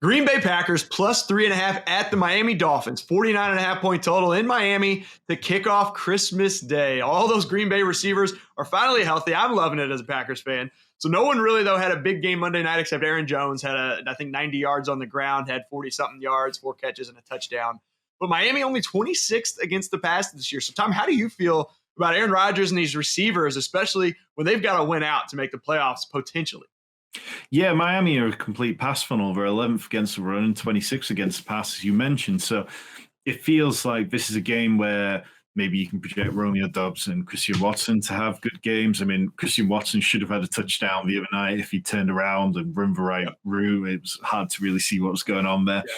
Green Bay Packers plus 3.5 at the Miami Dolphins, 49.5-point total in Miami to kick off Christmas Day. All those Green Bay receivers are finally healthy. I'm loving it as a Packers fan. So no one really, though, had a big game Monday night except Aaron Jones had, I think, 90 yards on the ground, had 40-something yards, 4 catches, and a touchdown. But Miami only 26th against the pass this year. So, Tom, how do you feel about Aaron Rodgers and these receivers, especially when they've got to win out to make the playoffs potentially? Yeah, Miami are a complete pass funnel. They're 11th against the run and 26th against the pass, as you mentioned. So it feels like this is a game where maybe you can project Romeo Doubs and Christian Watson to have good games. I mean, Christian Watson should have had a touchdown the other night if he turned around and run the right route. It was hard to really see what was going on there. Yeah.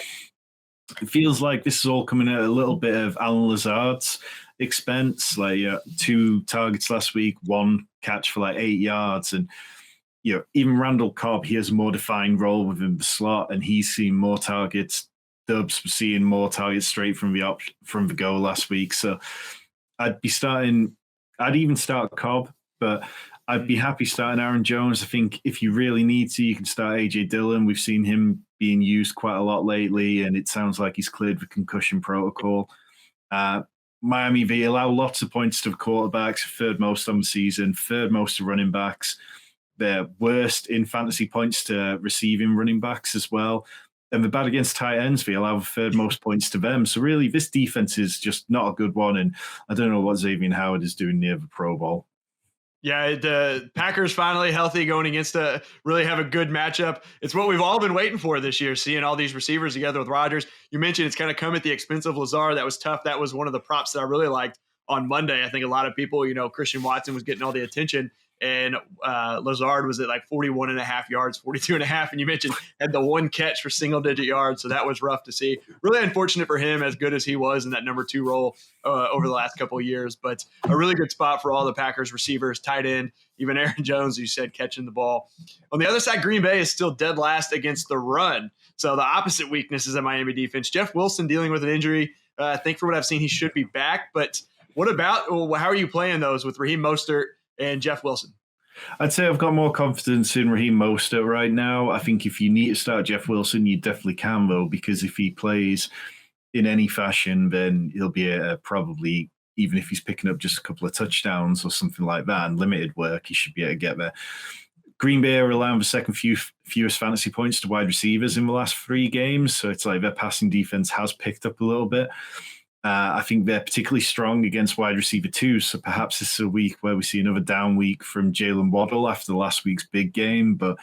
It feels like this is all coming at a little bit of Alan Lazard's expense. Like 2 targets last week, 1 catch for like 8 yards. And, even Randall Cobb, he has a more defined role within the slot and he's seen more targets. Dubs was seeing more targets straight from the goal last week. So I'd even start Cobb, but I'd be happy starting Aaron Jones. I think if you really need to, you can start AJ Dillon. We've seen him being used quite a lot lately, and it sounds like he's cleared the concussion protocol. Miami, they allow lots of points to the quarterbacks, 3rd most on the season, 3rd most to running backs. They're worst in fantasy points to receiving running backs as well. And they're bad against tight ends. They allow 3rd most points to them. So really, this defense is just not a good one. And I don't know what Xavier Howard is doing near the Pro Bowl. Yeah, the Packers finally healthy going against really have a good matchup. It's what we've all been waiting for this year, seeing all these receivers together with Rodgers. You mentioned it's kind of come at the expense of Lazard. That was tough. That was one of the props that I really liked on Monday. I think a lot of people, Christian Watson was getting all the attention. and Lazard was at like 41.5 yards, 42.5. And you mentioned had the one catch for single-digit yards, so that was rough to see. Really unfortunate for him, as good as he was in that number 2 role over the last couple of years. But a really good spot for all the Packers receivers, tight end, even Aaron Jones, you said, catching the ball. On the other side, Green Bay is still dead last against the run. So the opposite weakness is in Miami defense. Jeff Wilson dealing with an injury. I think for what I've seen, he should be back. But what about how are you playing those with Raheem Mostert and Jeff Wilson? I'd say I've got more confidence in Raheem Mostert right now. I think if you need to start Jeff Wilson, you definitely can, though, because if he plays in any fashion, then he'll be probably, even if he's picking up just a couple of touchdowns or something like that and limited work, he should be able to get there. Green Bay are allowing the second fewest fantasy points to wide receivers in the last 3 games. So it's like their passing defense has picked up a little bit. I think they're particularly strong against wide receiver too. So perhaps this is a week where we see another down week from Jalen Waddle after last week's big game. But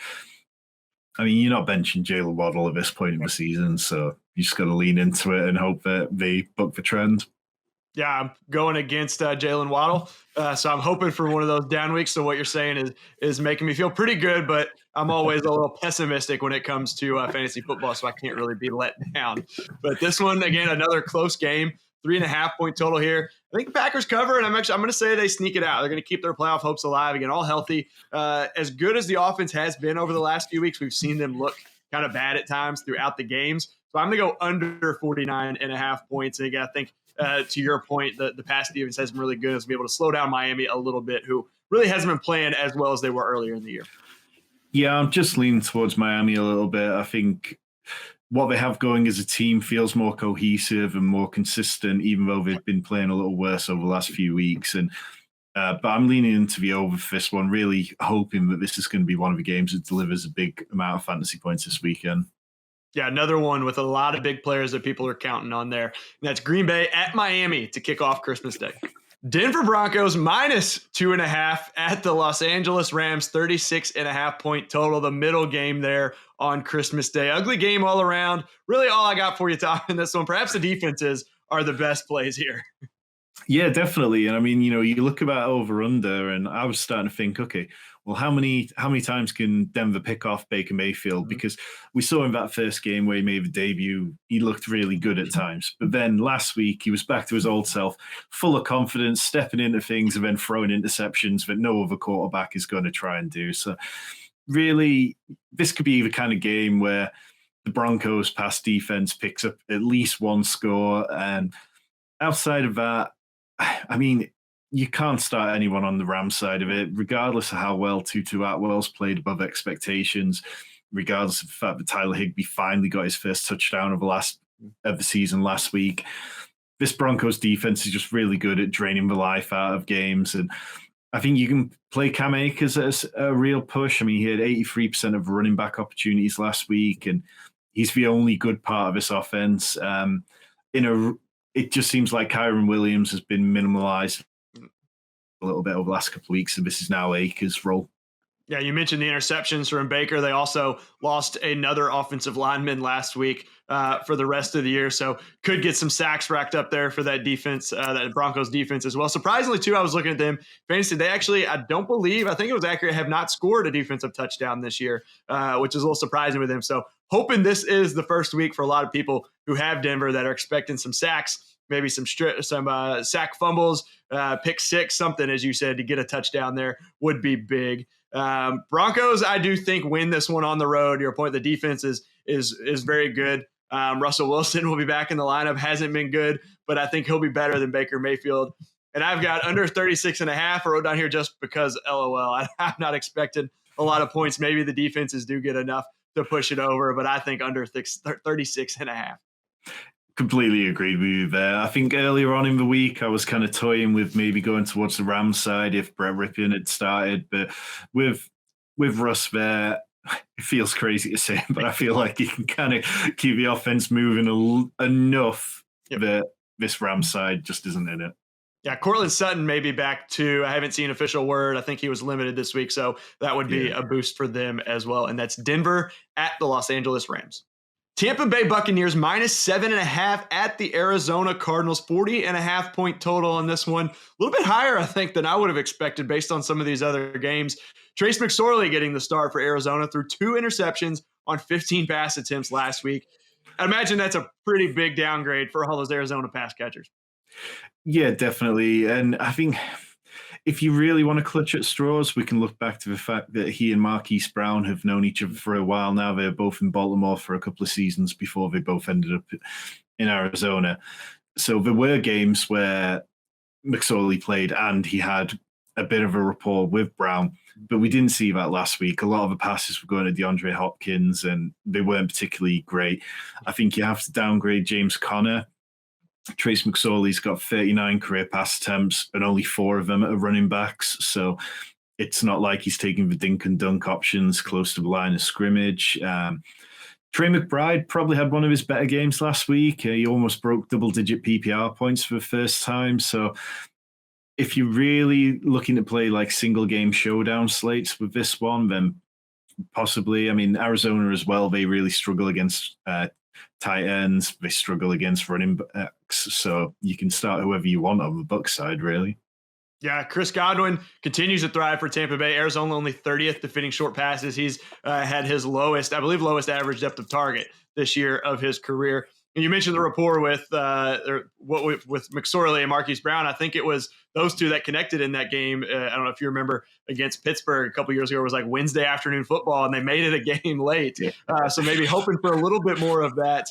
I mean, you're not benching Jalen Waddle at this point in the season. So you just got to lean into it and hope that they buck the trend. Yeah, I'm going against Jalen Waddle. So I'm hoping for one of those down weeks. So what you're saying is making me feel pretty good, but I'm always a little pessimistic when it comes to fantasy football, so I can't really be let down. But this one, again, another close game, 3.5 point total here. I think the Packers cover, and I'm going to say they sneak it out. They're going to keep their playoff hopes alive, again, all healthy. As good as the offense has been over the last few weeks, we've seen them look kind of bad at times throughout the games. So I'm going to go under 49.5 points. And again, I think to your point, the pass defense has been really good as be able to slow down Miami a little bit, who really hasn't been playing as well as they were earlier in the year. Yeah, I'm just leaning towards Miami a little bit. I think what they have going as a team feels more cohesive and more consistent, even though they've been playing a little worse over the last few weeks. And but I'm leaning into the over for this one, really hoping that this is going to be one of the games that delivers a big amount of fantasy points this weekend. Yeah, another one with a lot of big players that people are counting on there. And that's Green Bay at Miami to kick off Christmas Day. Denver Broncos minus 2.5 at the Los Angeles Rams, 36.5 point total, the middle game there on Christmas Day. Ugly game all around. Really all I got for you, Tom, in this one. Perhaps the defenses are the best plays here. Yeah, definitely. And I mean, you look at that over under, and I was starting to think, okay, well, how many times can Denver pick off Baker Mayfield? Mm-hmm. Because we saw in that first game where he made the debut, he looked really good at times. But then last week, he was back to his old self, full of confidence, stepping into things and then throwing interceptions that no other quarterback is going to try and do. So really, this could be the kind of game where the Broncos pass defense picks up at least one score. And outside of that, I mean, you can't start anyone on the Rams side of it, regardless of how well Tutu Atwell's played above expectations, regardless of the fact that Tyler Higbee finally got his first touchdown of the season last week. This Broncos defense is just really good at draining the life out of games. And I think you can play Cam Akers as a real push. I mean, he had 83% of running back opportunities last week, and he's the only good part of this offense. It just seems like Kyron Williams has been minimalized a little bit over the last couple of weeks, and this is now Akers' role. Yeah, you mentioned the interceptions from Baker. They also lost another offensive lineman last week for the rest of the year, so could get some sacks racked up there for that defense, that Broncos defense as well. Surprisingly, too, I was looking at them. Fantasy, they actually, I think it was accurate, have not scored a defensive touchdown this year, which is a little surprising with them. So hoping this is the first week for a lot of people who have Denver that are expecting some sacks, maybe some sack fumbles, pick six, something, as you said, to get a touchdown there would be big. Broncos, I do think, win this one on the road. Your point, the defense is very good. Russell Wilson will be back in the lineup. Hasn't been good, but I think he'll be better than Baker Mayfield. And I've got under 36.5. I wrote down here just because LOL. I'm not expecting a lot of points. Maybe the defenses do get enough to push it over, but I think under 36.5. Completely agreed with you there. I think earlier on in the week, I was kind of toying with maybe going towards the Rams side if Brett Rypien had started. But with Russ there, it feels crazy to say, but I feel like he can kind of keep the offense moving enough that this Rams side just isn't in it. Yeah, Cortland Sutton may be back too. I haven't seen official word. I think he was limited this week, so that would be a boost for them as well. And that's Denver at the Los Angeles Rams. Tampa Bay Buccaneers -7.5 at the Arizona Cardinals, 40.5 point total on this one. A little bit higher, I think, than I would have expected based on some of these other games. Trace McSorley getting the start for Arizona through 2 interceptions on 15 pass attempts last week. I imagine that's a pretty big downgrade for all those Arizona pass catchers. Yeah, definitely. And I think if you really want to clutch at straws, we can look back to the fact that he and Marquise Brown have known each other for a while now. They're both in Baltimore for a couple of seasons before they both ended up in Arizona. So there were games where McSorley played and he had a bit of a rapport with Brown, but we didn't see that last week. A lot of the passes were going to DeAndre Hopkins and they weren't particularly great. I think you have to downgrade James Conner. Trace McSorley's got 39 career pass attempts and only 4 of them are running backs. So it's not like he's taking the dink and dunk options close to the line of scrimmage. Trey McBride probably had one of his better games last week. He almost broke double-digit PPR points for the first time. So if you're really looking to play like single-game showdown slates with this one, then possibly. I mean, Arizona as well, they really struggle against tight ends. They struggle against running backs. So you can start whoever you want on the Bucs side, really. Yeah, Chris Godwin continues to thrive for Tampa Bay. Arizona only 30th defending short passes. He's had his lowest average depth of target this year of his career. And you mentioned the rapport with McSorley and Marquise Brown. I think it was those two that connected in that game. I don't know if you remember against Pittsburgh a couple years ago. It was like Wednesday afternoon football, and they made it a game late. So maybe hoping for a little bit more of that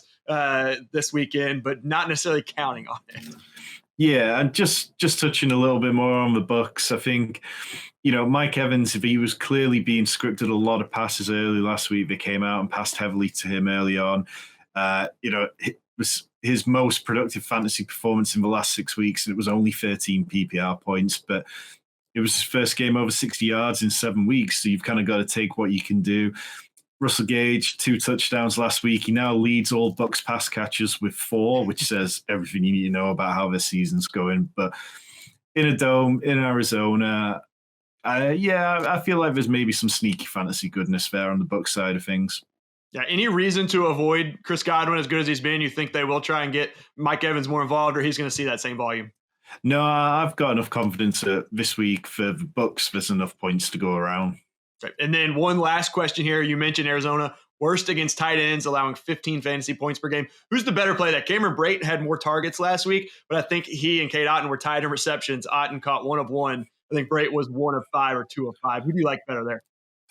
this weekend, but not necessarily counting on it. Yeah, and just touching a little bit more on the Bucs, I think, Mike Evans, if he was clearly being scripted a lot of passes early last week, they came out and passed heavily to him early on. It was his most productive fantasy performance in the last 6 weeks, and it was only 13 PPR points, but it was his first game over 60 yards in 7 weeks, so you've kind of got to take what you can do. Russell Gage, 2 touchdowns last week. He now leads all Bucs pass catchers with 4, which says everything you need to know about how their season's going. But in a dome, in Arizona, I feel like there's maybe some sneaky fantasy goodness there on the Bucs side of things. Yeah, any reason to avoid Chris Godwin as good as he's been? You think they will try and get Mike Evans more involved, or he's going to see that same volume? No, I've got enough confidence that this week for the Bucs, there's enough points to go around. Right. And then one last question here. You mentioned Arizona, worst against tight ends, allowing 15 fantasy points per game. Who's the better play? That Cameron Brate had more targets last week, but I think he and Cade Otton were tied in receptions. Otton caught 1 of 1. I think Brate was 1 of 5 or 2 of 5. Who do you like better there?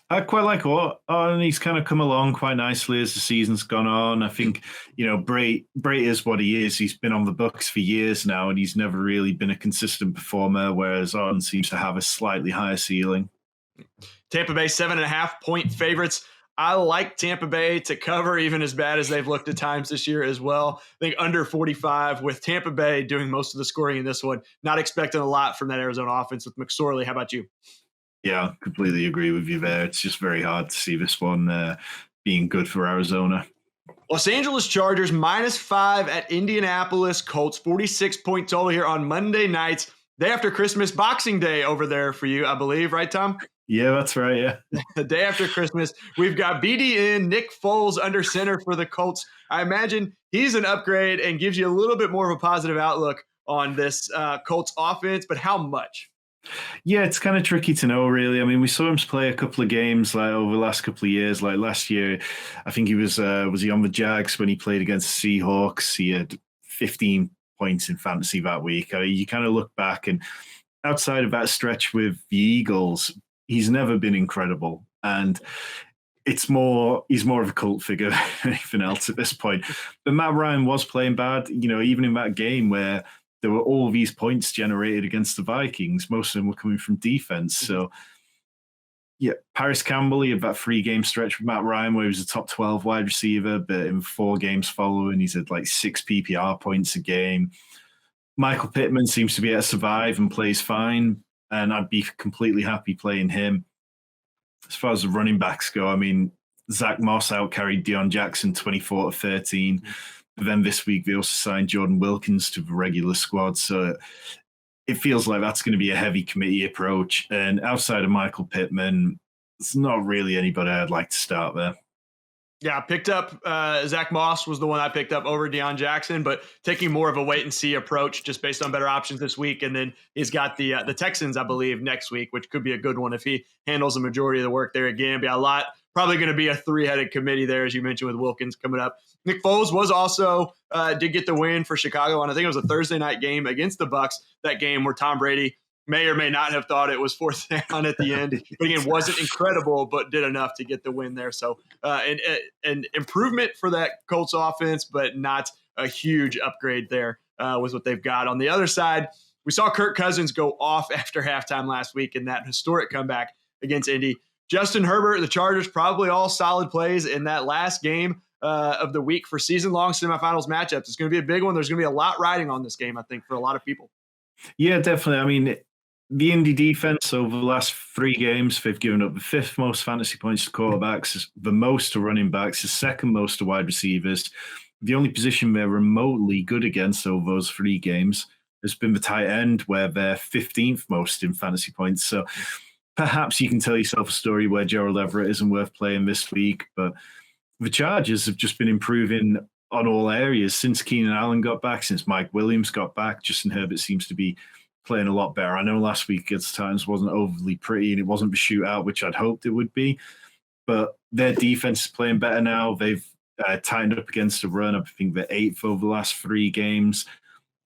I quite like Otton. He's kind of come along quite nicely as the season's gone on. I think, Brate is what he is. He's been on the Bucs for years now, and he's never really been a consistent performer, whereas Otton seems to have a slightly higher ceiling. Tampa Bay 7.5 point favorites. I like Tampa Bay to cover, even as bad as they've looked at times this year as well. I think under 45 with Tampa Bay doing most of the scoring in this one. Not expecting a lot from that Arizona offense with McSorley. How about you? Yeah, I completely agree with you there. It's just very hard to see this one being good for Arizona. Los Angeles Chargers -5 at Indianapolis Colts. 46 point total here on Monday nights. Day after Christmas, Boxing Day over there for you, I believe, right, Tom? Yeah, that's right, yeah. The day after Christmas, we've got BDN, Nick Foles under center for the Colts. I imagine he's an upgrade and gives you a little bit more of a positive outlook on this Colts offense, but how much? Yeah, it's kind of tricky to know, really. I mean, we saw him play a couple of games like over the last couple of years. Like last year, I think he was he on the Jags when he played against the Seahawks? He had 15 points in fantasy that week. You kind of look back, and outside of that stretch with the Eagles, he's never been incredible. And he's more of a cult figure than anything else at this point. But Matt Ryan was playing bad, even in that game where there were all these points generated against the Vikings. Most of them were coming from defense. So, yeah, Paris Campbell, he had that 3-game stretch with Matt Ryan where he was a top 12 wide receiver, but in 4 games following, he's had like 6 PPR points a game. Michael Pittman seems to be able to survive and plays fine, and I'd be completely happy playing him. As far as the running backs go, I mean, Zach Moss outcarried Deion Jackson 24-13. But then this week, they also signed Jordan Wilkins to the regular squad. So it feels like that's going to be a heavy committee approach. And outside of Michael Pittman, it's not really anybody I'd like to start there. Yeah, I picked up Zach Moss was the one I picked up over Deion Jackson, but taking more of a wait and see approach just based on better options this week. And then he's got the Texans, I believe, next week, which could be a good one if he handles the majority of the work there again. Be a lot, probably going to be a three-headed committee there, as you mentioned, with Wilkins coming up. Nick Foles was also did get the win for Chicago, and I think it was a Thursday night game against the Bucs. That game where Tom Brady may or may not have thought it was fourth down at the end, but again, wasn't incredible, but did enough to get the win there. So an improvement for that Colts offense, but not a huge upgrade there was what they've got. On the other side, we saw Kirk Cousins go off after halftime last week in that historic comeback against Indy. Justin Herbert, the Chargers, probably all solid plays in that last game of the week for season-long semifinals matchups. It's going to be a big one. There's going to be a lot riding on this game, I think, for a lot of people. Yeah, definitely. I mean, the Indy defense over the last 3 games, they've given up the 5th most fantasy points to quarterbacks, the most to running backs, the 2nd most to wide receivers. The only position they're remotely good against over those 3 games has been the tight end, where they're 15th most in fantasy points. So perhaps you can tell yourself a story where Gerald Everett isn't worth playing this week, but the Chargers have just been improving on all areas since Keenan Allen got back, since Mike Williams got back. Justin Herbert seems to be playing a lot better. I know last week against the Titans wasn't overly pretty and it wasn't the shootout, which I'd hoped it would be, but their defense is playing better now. They've tightened up against the run. I think they're 8th over the last 3 games.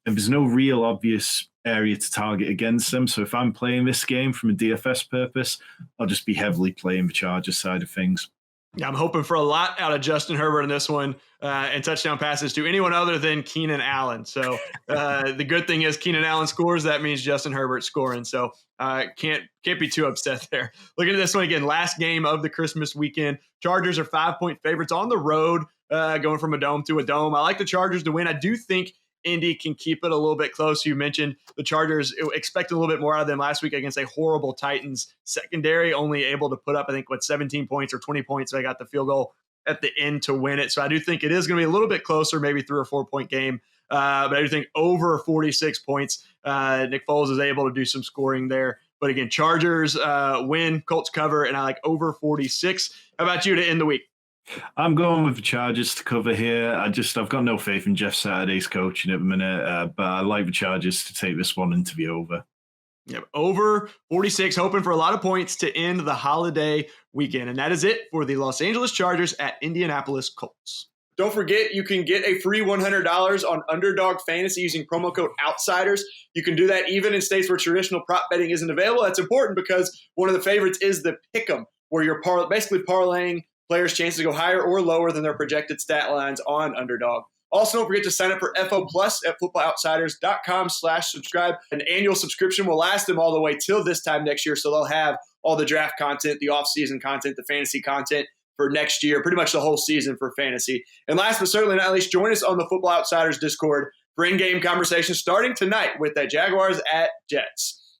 And there's no real obvious area to target against them. So if I'm playing this game from a DFS purpose, I'll just be heavily playing the Chargers side of things. Yeah, I'm hoping for a lot out of Justin Herbert in this one and touchdown passes to anyone other than Keenan Allen. So the good thing is Keenan Allen scores. That means Justin Herbert scoring. So can't be too upset there. Looking at this one again, last game of the Christmas weekend. Chargers are 5-point favorites on the road, going from a dome to a dome. I like the Chargers to win. I do think Indy can keep it a little bit close. You mentioned the Chargers expected a little bit more out of them last week against a horrible Titans secondary, only able to put up, I think, 17 points or 20 points. So they got the field goal at the end to win it. So I do think it is going to be a little bit closer, maybe 3 or 4 point game. But I do think over 46 points, Nick Foles is able to do some scoring there. But again, Chargers win, Colts cover, and I like over 46. How about you to end the week? I'm going with the Chargers to cover here. I've got no faith in Jeff Saturday's coaching at the minute, but I like the Chargers to take this one into the over. Yep, over 46, hoping for a lot of points to end the holiday weekend. And that is it for the Los Angeles Chargers at Indianapolis Colts. Don't forget, you can get a free $100 on Underdog Fantasy using promo code OUTSIDERS. You can do that even in states where traditional prop betting isn't available. That's important because one of the favorites is the Pick'em, where you're basically parlaying players' chances to go higher or lower than their projected stat lines on Underdog. Also, don't forget to sign up for FO Plus at footballoutsiders.com/subscribe. An annual subscription will last them all the way till this time next year, so they'll have all the draft content, the off-season content, the fantasy content for next year, pretty much the whole season for fantasy. And last but certainly not least, join us on the Football Outsiders Discord for in-game conversations starting tonight with the Jaguars at Jets.